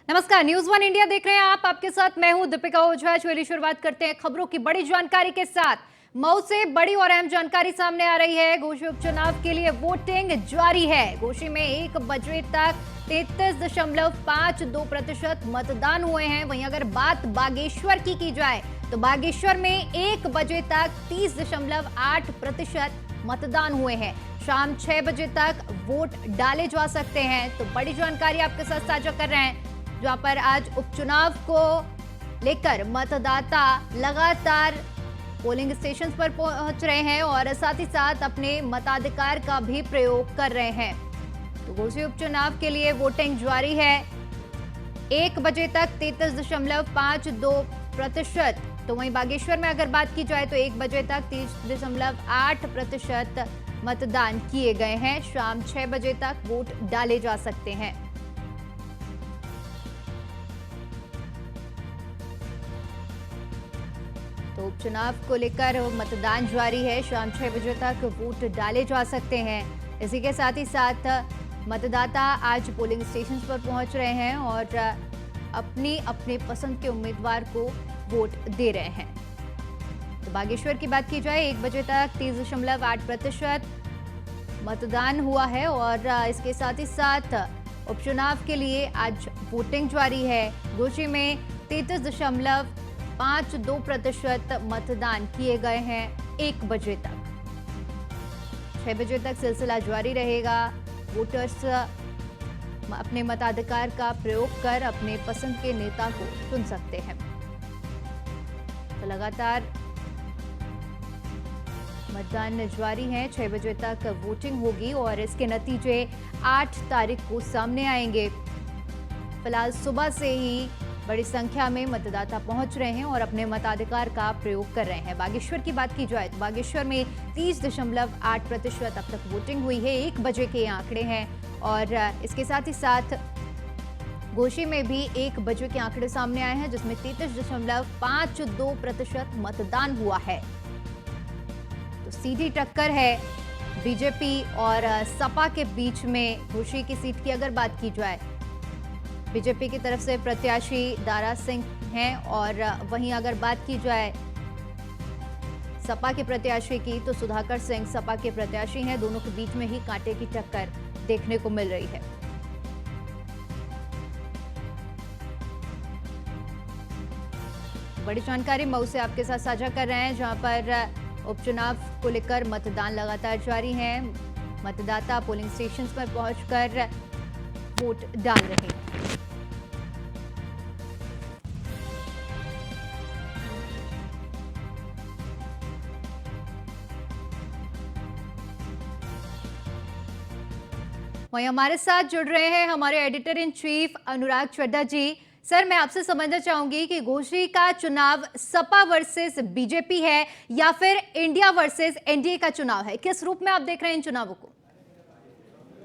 नमस्कार, news one India देख रहे हैं आप। आपके साथ मैं हूं दीपिका ओझा। चलिए शुरुआत करते हैं खबरों की बड़ी जानकारी के साथ। मऊ से बड़ी और अहम जानकारी सामने आ रही है। घोसी उपचुनाव के लिए वोटिंग जारी है। घोसी में 1 बजे तक 33.52% मतदान हुए हैं। वहीं अगर बात बागेश्वर की जाए तो बागेश्वर में 1 बजे तक 30.8% मतदान हुए हैं। शाम 6 बजे तक वोट डाले जा सकते हैं। तो बड़ी जानकारी आपके साथ साझा कर रहे हैं, जहां पर आज उपचुनाव को लेकर मतदाता लगातार पोलिंग स्टेशन पर पहुंच रहे हैं और साथ ही साथ अपने मताधिकार का भी प्रयोग कर रहे हैं। तो घोसी उपचुनाव के लिए वोटिंग जारी है। 1 बजे तक 33.52%। तो वहीं बागेश्वर में अगर बात की जाए तो 1 बजे तक 30.8% मतदान किए गए हैं। शाम 6 बजे तक वोट डाले जा सकते हैं। तो उपचुनाव को लेकर मतदान जारी है। शाम 6 बजे तक वोट डाले जा सकते हैं। इसी के साथ ही साथ मतदाता आज पोलिंग स्टेशन पर पहुंच रहे हैं और अपने पसंद के उम्मीदवार को वोट दे रहे हैं। तो बागेश्वर की बात की जाए 1 बजे तक 30.8% मतदान हुआ है और इसके साथ ही साथ उपचुनाव के लिए आज वोटिंग जारी है। घोसी में 33.52% मतदान किए गए हैं 1 बजे तक। 6 बजे तक सिलसिला जारी रहेगा। वोटर्स अपने मताधिकार का प्रयोग कर अपने पसंद के नेता को चुन सकते हैं। तो लगातार मतदान जारी है। 6 बजे तक वोटिंग होगी और इसके नतीजे 8 तारीख को सामने आएंगे। फिलहाल सुबह से ही बड़ी संख्या में मतदाता पहुंच रहे हैं और अपने मताधिकार का प्रयोग कर रहे हैं। बागेश्वर की बात की जाए तो बागेश्वर में 30.8% अब तक वोटिंग हुई है। 1 बजे के आंकड़े हैं और इसके साथ ही साथ घोसी में भी 1 बजे के आंकड़े सामने आए हैं, जिसमें 33.52% मतदान हुआ है। तो सीधी टक्कर है बीजेपी और सपा के बीच में। घोसी की सीट की अगर बात की जाए, बीजेपी की तरफ से प्रत्याशी दारा सिंह हैं और वहीं अगर बात की जाए सपा के प्रत्याशी की तो सुधाकर सिंह सपा के प्रत्याशी हैं। दोनों के बीच में ही कांटे की टक्कर देखने को मिल रही है। बड़ी जानकारी मऊ से आपके साथ साझा कर रहे हैं, जहां पर उपचुनाव को लेकर मतदान लगातार जारी है। मतदाता पोलिंग स्टेशन पर पहुंचकर वोट डाल रहे हैं। वहीं हमारे साथ जुड़ रहे हैं हमारे editor in chief Anurag Chadha ji. Sir, मैं आपसे समझना चाहूंगी कि घोसी का चुनाव सपा वर्सेस बीजेपी है या फिर इंडिया वर्सेस एनडीए का चुनाव है? किस रूप में आप देख रहे हैं इन चुनावों को?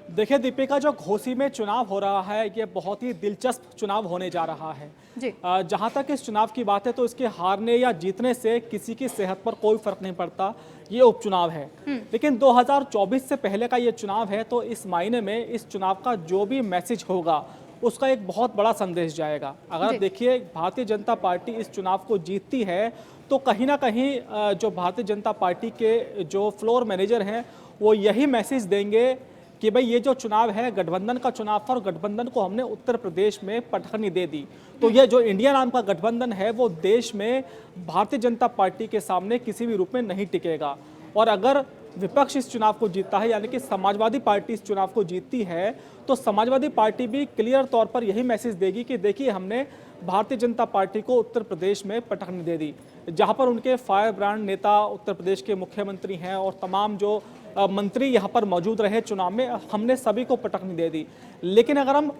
देखिए दीपिका, जो घोसी में चुनाव हो रहा है ये बहुत ही दिलचस्प चुनाव होने जा रहा है जी। जहां तक इस चुनाव की बात है तो इसके हारने या जीतने से किसी की सेहत पर कोई फर्क नहीं पड़ता। ये उपचुनाव है, लेकिन 2024 से पहले का ये चुनाव है। तो इस मायने में इस चुनाव का जो भी मैसेज होगा उसका एक बहुत बड़ा संदेश जाएगा। अगर देखिए भारतीय जनता पार्टी इस चुनाव को जीतती है तो कहीं ना कहीं जो भारतीय जनता पार्टी के जो फ्लोर मैनेजर हैं वो यही मैसेज देंगे कि भाई ये जो चुनाव है गठबंधन का चुनाव था और गठबंधन को हमने उत्तर प्रदेश में पटखनी दे दी। तो ये जो इंडिया नाम का गठबंधन है वो देश में भारतीय जनता पार्टी के सामने किसी भी रूप में नहीं टिकेगा। और अगर विपक्ष इस चुनाव को जीतता है, यानी कि समाजवादी पार्टी इस चुनाव को जीतती है, तो समाजवादी पार्टी भी क्लियर तौर पर यही मैसेज देगी कि देखिए हमने भारतीय जनता पार्टी को उत्तर प्रदेश में पटखनी दे दी। जहां पर उनके फायर ब्रांड नेता उत्तर प्रदेश के मुख्यमंत्री हैं और तमाम जो मंत्री यहाँ पर मौजूद रहे चुनाव में, हमने सभी को पटखनी दे दी। लेकिन अगर हम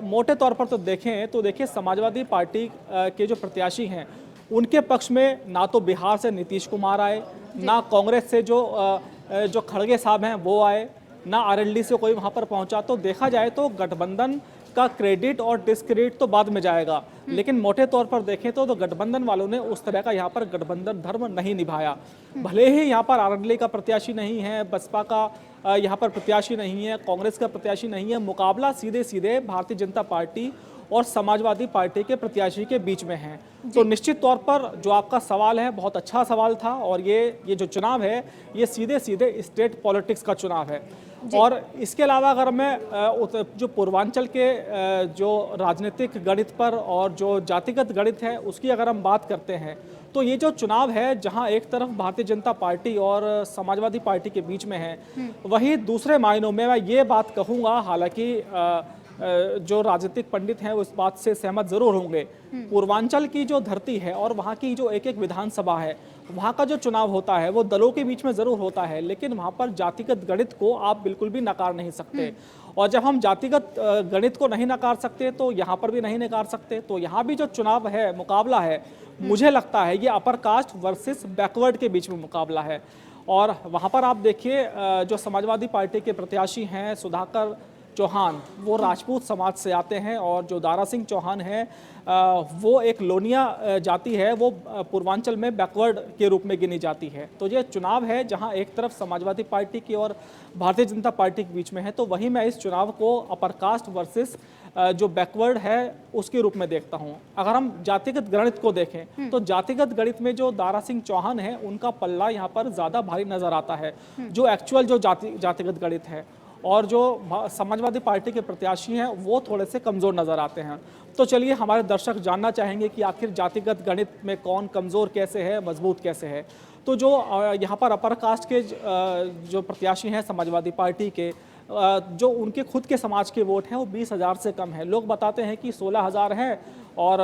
मोटे तौर पर तो देखें तो देखिए समाजवादी पार्टी के जो प्रत्याशी हैं उनके पक्ष में ना तो बिहार से नीतीश कुमार आए, ना कांग्रेस से जो खड़गे साहब हैं वो आए, ना आरएलडी से कोई वहाँ पर पहुँचा। तो देखा जाए तो गठबंधन का क्रेडिट और डिस्क्रेडिट तो बाद में जाएगा, लेकिन मोटे तौर पर देखें तो गठबंधन वालों ने उस तरह का यहाँ पर गठबंधन धर्म नहीं निभाया। भले ही यहाँ पर आरएलडी का प्रत्याशी नहीं है, बसपा का यहाँ पर प्रत्याशी नहीं है, कांग्रेस का प्रत्याशी नहीं है, मुकाबला सीधे सीधे भारतीय जनता पार्टी और समाजवादी पार्टी के प्रत्याशी के बीच में है। तो निश्चित तौर पर जो आपका सवाल है बहुत अच्छा सवाल था, और ये जो चुनाव है ये सीधे सीधे स्टेट पॉलिटिक्स का चुनाव है। और इसके अलावा अगर मैं जो पूर्वांचल के जो राजनीतिक गणित पर और जो जातिगत गणित है उसकी अगर हम बात करते हैं, तो ये जो चुनाव है जहां एक तरफ भारतीय जनता पार्टी और समाजवादी पार्टी के बीच में है, वहीं दूसरे मायनों में मैं ये बात कहूँगा, हालांकि जो राजनीतिक पंडित हैं वो इस बात से सहमत जरूर होंगे, पूर्वांचल की जो धरती है और वहाँ की जो एक एक विधानसभा है, वहाँ का जो चुनाव होता है वो दलों के बीच में जरूर होता है, लेकिन वहाँ पर जातिगत गणित को आप बिल्कुल भी नकार नहीं सकते। और जब हम जातिगत गणित को नहीं नकार सकते तो यहाँ पर भी नहीं नकार सकते। तो यहाँ भी जो चुनाव है, मुकाबला है, मुझे लगता है ये अपर कास्ट वर्सेस बैकवर्ड के बीच में मुकाबला है। और वहाँ पर आप देखिए जो समाजवादी पार्टी के प्रत्याशी हैं सुधाकर चौहान, वो राजपूत समाज से आते हैं, और जो दारा सिंह चौहान है वो एक लोनिया जाति है, वो पूर्वांचल में बैकवर्ड के रूप में गिनी जाती है। तो ये चुनाव है जहां एक तरफ समाजवादी पार्टी की और भारतीय जनता पार्टी के बीच में है, तो वहीं मैं इस चुनाव को अपर कास्ट वर्सेस जो बैकवर्ड है उसके रूप में देखता हूं। अगर हम जातिगत गणित को देखें तो जातिगत गणित में जो दारा सिंह चौहान है उनका पल्ला यहाँ पर ज़्यादा भारी नजर आता है, जो एक्चुअल जो जातिगत गणित है, और जो समाजवादी पार्टी के प्रत्याशी हैं वो थोड़े से कमज़ोर नज़र आते हैं। तो चलिए, हमारे दर्शक जानना चाहेंगे कि आखिर जातिगत गणित में कौन कमज़ोर कैसे है, मजबूत कैसे है। तो जो यहाँ पर अपर कास्ट के जो प्रत्याशी हैं समाजवादी पार्टी के, जो उनके खुद के समाज के वोट हैं वो 20,000 से कम है। लोग बताते हैं कि 16,000 हैं और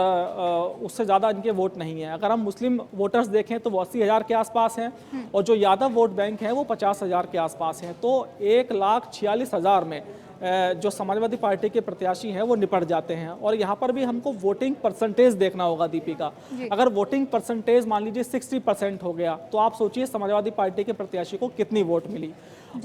उससे ज़्यादा इनके वोट नहीं हैं। अगर हम मुस्लिम वोटर्स देखें तो वो 80,000 के आसपास हैं, और जो यादव वोट बैंक है वो 50,000 के आसपास हैं। तो 1,46,000 में जो समाजवादी पार्टी के प्रत्याशी हैं वो निपट जाते हैं। और यहाँ पर भी हमको वोटिंग परसेंटेज देखना होगा दीपिका। अगर वोटिंग परसेंटेज मान लीजिए 60% हो गया, तो आप सोचिए समाजवादी पार्टी के प्रत्याशी को कितनी वोट मिली।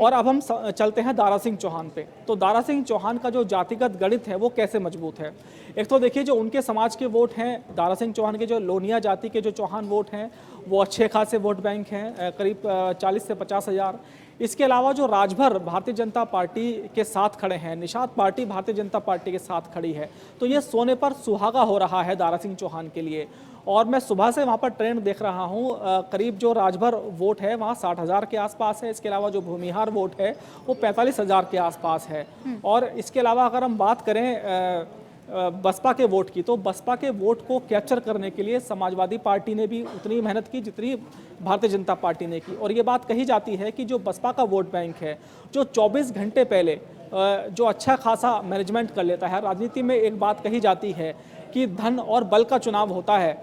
और अब हम चलते हैं दारा सिंह चौहान पे। तो दारा सिंह चौहान का जो जातिगत गणित है वो कैसे मजबूत है। एक तो देखिए जो उनके समाज के वोट हैं, दारा सिंह चौहान के जो लोनिया जाति के जो चौहान वोट हैं वो अच्छे खासे वोट बैंक हैं, करीब 40 से 50,000। इसके अलावा जो राजभर भारतीय जनता पार्टी के साथ खड़े हैं, निषाद पार्टी भारतीय जनता पार्टी के साथ खड़ी है, तो ये सोने पर सुहागा हो रहा है दारा सिंह चौहान के लिए। और मैं सुबह से वहाँ पर ट्रेंड देख रहा हूँ, करीब जो राजभर वोट है वहाँ 60,000 के आसपास है। इसके अलावा जो भूमिहार वोट है वो 45,000 के आसपास है। और इसके अलावा अगर हम बात करें बसपा के वोट की, तो बसपा के वोट को कैप्चर करने के लिए समाजवादी पार्टी ने भी उतनी मेहनत की जितनी भारतीय जनता पार्टी ने की। और ये बात कही जाती है कि जो बसपा का वोट बैंक है, जो 24 घंटे पहले जो अच्छा खासा मैनेजमेंट कर लेता है, राजनीति में एक बात कही जाती है कि धन और बल का चुनाव होता है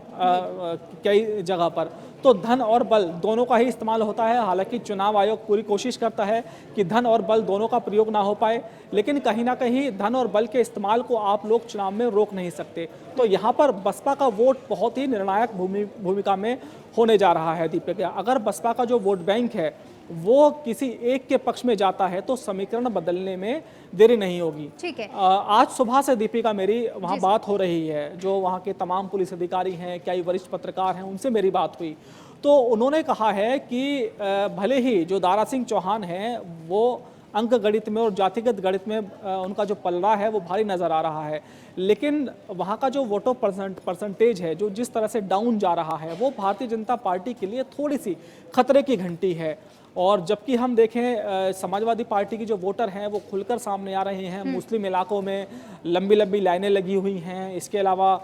कई जगह पर, तो धन और बल दोनों का ही इस्तेमाल होता है। हालांकि चुनाव आयोग पूरी कोशिश करता है कि धन और बल दोनों का प्रयोग ना हो पाए, लेकिन कहीं ना कहीं धन और बल के इस्तेमाल को आप लोग चुनाव में रोक नहीं सकते। तो यहाँ पर बसपा का वोट बहुत ही निर्णायक भूमिका में होने जा रहा है दीपिका। अगर बसपा का जो वोट बैंक है वो किसी एक के पक्ष में जाता है तो समीकरण बदलने में देरी नहीं होगी। ठीक है। आज सुबह से दीपिका मेरी वहाँ बात हो रही है, जो वहाँ के तमाम पुलिस अधिकारी हैं, कई वरिष्ठ पत्रकार हैं, उनसे मेरी बात हुई, तो उन्होंने कहा है कि भले ही जो दारा सिंह चौहान हैं वो अंक गणित में और जातिगत गणित में उनका जो पलड़ा है वो भारी नज़र आ रहा है, लेकिन वहाँ का जो वोटो परसेंटेज है जो जिस तरह से डाउन जा रहा है वो भारतीय जनता पार्टी के लिए थोड़ी सी खतरे की घंटी है। और जबकि हम देखें समाजवादी पार्टी की जो वोटर हैं वो खुलकर सामने आ रहे हैं, मुस्लिम इलाकों में लंबी लंबी लाइनें लगी हुई हैं। इसके अलावा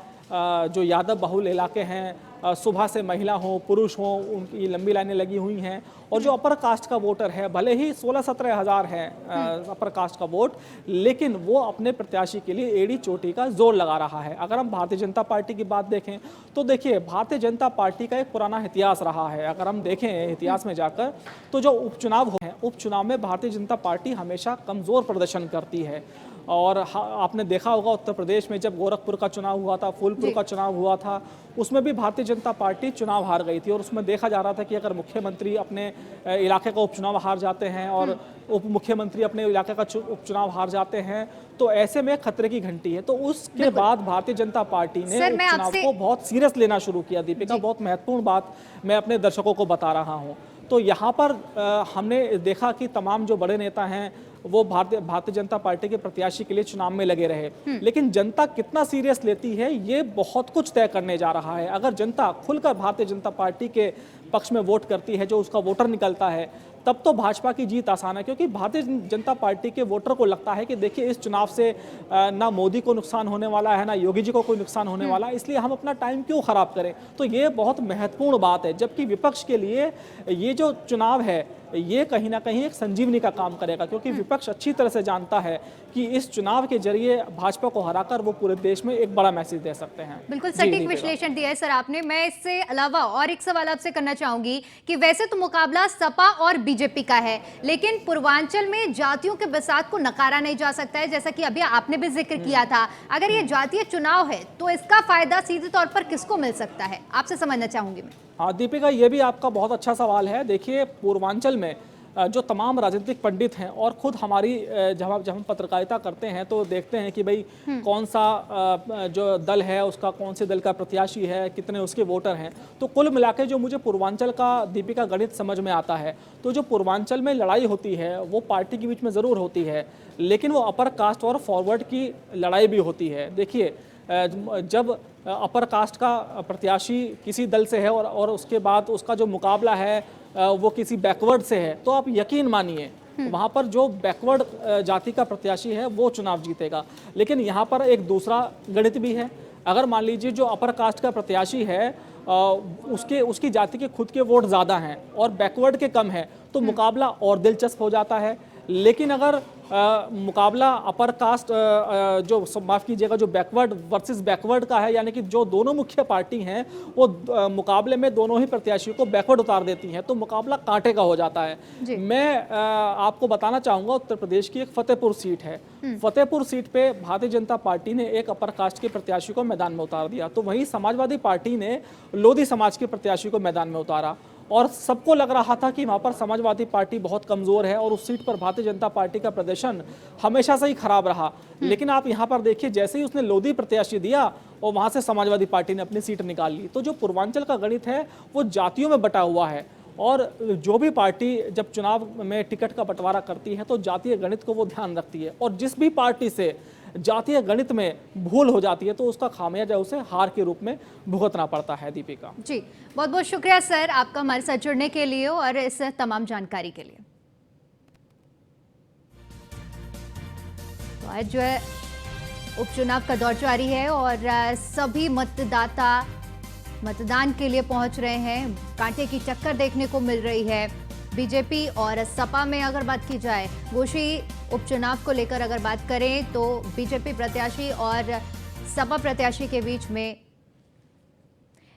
जो यादव बहुल इलाके हैं, सुबह से महिला हो पुरुष हो, उनकी लंबी लाइनें लगी हुई हैं। और जो अपर कास्ट का वोटर है, भले ही 16-17 हज़ार है अपर कास्ट का वोट, लेकिन वो अपने प्रत्याशी के लिए एड़ी चोटी का जोर लगा रहा है। अगर हम भारतीय जनता पार्टी की बात देखें तो देखिए भारतीय जनता पार्टी का एक पुराना इतिहास रहा है। अगर हम देखें इतिहास में जाकर तो जो उपचुनाव हैं, उपचुनाव में भारतीय जनता पार्टी हमेशा कमज़ोर प्रदर्शन करती है। और आपने देखा होगा उत्तर प्रदेश में जब गोरखपुर का चुनाव हुआ था, फूलपुर का चुनाव हुआ था, उसमें भी भारतीय जनता पार्टी चुनाव हार गई थी। और उसमें देखा जा रहा था कि अगर मुख्यमंत्री अपने इलाके का उपचुनाव हार जाते हैं और उप मुख्यमंत्री अपने इलाके का उपचुनाव हार जाते हैं तो ऐसे में खतरे की घंटी है। तो उसके बाद भारतीय जनता पार्टी ने उपचुनाव को बहुत सीरियस लेना शुरू किया। दीपिका, बहुत महत्वपूर्ण बात मैं अपने दर्शकों को बता रहा हूँ। तो यहाँ पर हमने देखा कि तमाम जो बड़े नेता हैं, वो भारतीय जनता पार्टी के प्रत्याशी के लिए चुनाव में लगे रहे। लेकिन जनता कितना सीरियस लेती है ये बहुत कुछ तय करने जा रहा है। अगर जनता खुलकर भारतीय जनता पार्टी के पक्ष में वोट करती है, जो उसका वोटर निकलता है, तब तो भाजपा की जीत आसान है, क्योंकि भारतीय जनता पार्टी के वोटर को लगता है कि देखिए इस चुनाव से ना मोदी को नुकसान होने वाला है, ना योगी जी को कोई नुकसान होने वाला है, इसलिए हम अपना टाइम क्यों खराब करें। तो ये बहुत महत्वपूर्ण बात है। जबकि विपक्ष के लिए ये जो चुनाव है ये कहीं ना कहीं एक संजीवनी का काम करेगा, क्योंकि विपक्ष अच्छी तरह से जानता है कि इस चुनाव के जरिए भाजपा को हराकर वो पूरे देश में एक बड़ा मैसेज दे सकते हैं। बिल्कुल सटीक विश्लेषण दिया है सर आपने। मैं इससे अलावा और एक सवाल आपसे करना चाहूंगी कि वैसे तो मुकाबला सपा और बीजेपी का है, लेकिन पूर्वांचल में जातियों के बिसात को नकारा नहीं जा सकता है, जैसा कि अभी आपने भी जिक्र किया था। अगर ये जातीय चुनाव है तो इसका फायदा सीधे तौर पर किसको मिल सकता है, आपसे समझना चाहूंगी मैं। हाँ दीपिका, ये भी आपका बहुत अच्छा सवाल है। देखिए पूर्वांचल में जो तमाम राजनीतिक पंडित हैं और खुद हमारी जब हम पत्रकारिता करते हैं तो देखते हैं कि भाई कौन सा जो दल है उसका कौन से दल का प्रत्याशी है, कितने उसके वोटर हैं। तो कुल मिला के जो मुझे पूर्वांचल का दीपिका गणित समझ में आता है, तो जो पूर्वांचल में लड़ाई होती है वो पार्टी के बीच में ज़रूर होती है, लेकिन वो अपर कास्ट और फॉरवर्ड की लड़ाई भी होती है। देखिए जब अपर कास्ट का प्रत्याशी किसी दल से है और उसके बाद उसका जो मुकाबला है वो किसी बैकवर्ड से है, तो आप यकीन मानिए वहाँ पर जो बैकवर्ड जाति का प्रत्याशी है वो चुनाव जीतेगा। लेकिन यहाँ पर एक दूसरा गणित भी है। अगर मान लीजिए जो अपर कास्ट का प्रत्याशी है उसकी जाति के खुद के वोट ज़्यादा हैं और बैकवर्ड के कम है, तो मुकाबला और दिलचस्प हो जाता है। लेकिन अगर मुकाबला अपर कास्ट जो माफ़ कीजिएगा जो बैकवर्ड वर्सेस बैकवर्ड का है, यानी कि जो दोनों मुख्य पार्टी हैं वो मुकाबले में दोनों ही प्रत्याशियों को बैकवर्ड उतार देती हैं, तो मुकाबला कांटे का हो जाता है। मैं आपको बताना चाहूँगा उत्तर प्रदेश की एक फतेहपुर सीट है। फतेहपुर सीट पे भारतीय जनता पार्टी ने एक अपर कास्ट के प्रत्याशी को मैदान में उतार दिया, तो वहीं समाजवादी पार्टी ने लोधी समाज के प्रत्याशी को मैदान में उतारा और सबको लग रहा था कि वहाँ पर समाजवादी पार्टी बहुत कमज़ोर है और उस सीट पर भारतीय जनता पार्टी का प्रदर्शन हमेशा से ही खराब रहा। लेकिन आप यहाँ पर देखिए जैसे ही उसने लोधी प्रत्याशी दिया और वहाँ से समाजवादी पार्टी ने अपनी सीट निकाल ली। तो जो पूर्वांचल का गणित है वो जातियों में बटा हुआ है और जो भी पार्टी जब चुनाव में टिकट का बंटवारा करती है तो जातीय गणित को वो ध्यान रखती है, और जिस भी पार्टी से जातीय गणित में भूल हो जाती है तो उसका खामियाजा उसे हार के रूप में भुगतना पड़ता है। दीपिका जी, बहुत बहुत शुक्रिया सर आपका हमारे साथ जुड़ने के लिए और इस तमाम जानकारी के लिए। तो आज जो है उपचुनाव का दौर जारी है और सभी मतदाता मतदान के लिए पहुंच रहे हैं। कांटे की टक्कर देखने को मिल रही है। बीजेपी और सपा में अगर बात की जाए, गोशी उपचुनाव को लेकर अगर बात करें तो बीजेपी प्रत्याशी और सपा प्रत्याशी के बीच में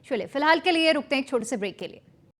चलिए फिलहाल के लिए रुकते हैं एक छोटे से ब्रेक के लिए।